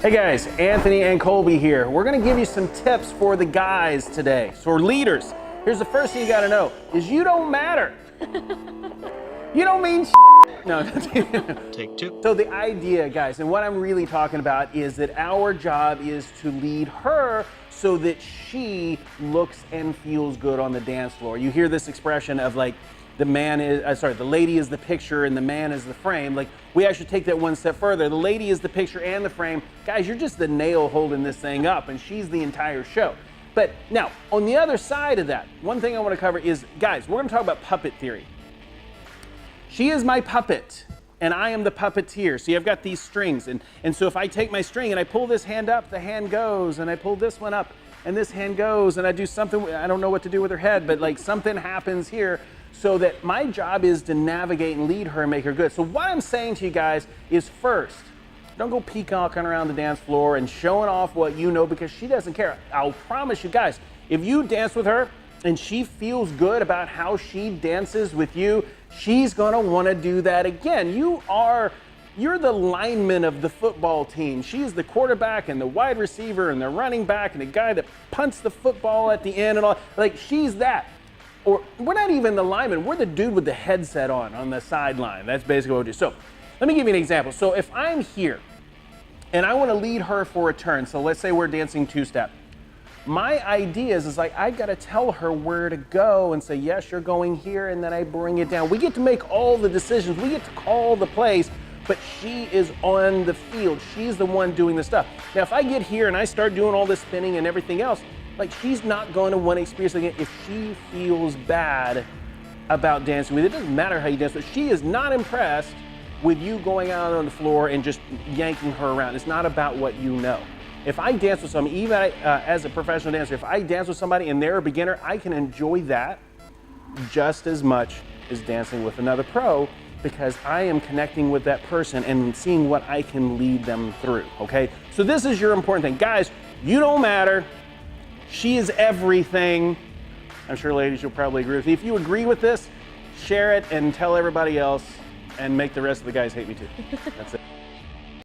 Hey guys, Anthony and Colby here. We're gonna give you some tips for the guys today. So for leaders, here's the first thing you gotta know, is you don't matter. You don't mean No. Take two. So the idea, guys, and what I'm really talking about is that our job is to lead her so that she looks and feels good on the dance floor. You hear this expression of like, the lady is the picture and the man is the frame. Like, we actually take that one step further. The lady is the picture and the frame. Guys, you're just the nail holding this thing up, and she's the entire show. But now, on the other side of that, one thing I want to cover is, guys, we're going to talk about puppet theory. She is my puppet, and I am the puppeteer. See, I've got these strings, and so if I take my string and I pull this hand up, the hand goes, and I pull this one up, and this hand goes, and I do something, I don't know what to do with her head, but like something happens here, so that my job is to navigate and lead her and make her good. So what I'm saying to you guys is, first, don't go peacocking around the dance floor and showing off what you know, because she doesn't care. I'll promise you guys, if you dance with her and she feels good about how she dances with you, she's gonna wanna do that again. You're the lineman of the football team. She's the quarterback and the wide receiver and the running back and the guy that punts the football at the end and all. Like, she's that. Or we're not even the lineman, we're the dude with the headset on the sideline. That's basically what we do. So let me give you an example. So if I'm here and I want to lead her for a turn, so let's say we're dancing two-step. My idea is like, I got to tell her where to go and say, yes, you're going here, and then I bring it down. We get to make all the decisions. We get to call the plays, but she is on the field. She's the one doing the stuff. Now, if I get here and I start doing all this spinning and everything else, like, she's not going to want to experience it again if she feels bad about dancing with you. It doesn't matter how you dance, but she is not impressed with you going out on the floor and just yanking her around. It's not about what you know. If I dance with somebody, even as a professional dancer, if I dance with somebody and they're a beginner, I can enjoy that just as much as dancing with another pro, because I am connecting with that person and seeing what I can lead them through, okay? So this is your important thing. Guys, you don't matter. She is everything. I'm sure, ladies, you'll probably agree with me. If you agree with this, share it and tell everybody else, and make the rest of the guys hate me too. That's it.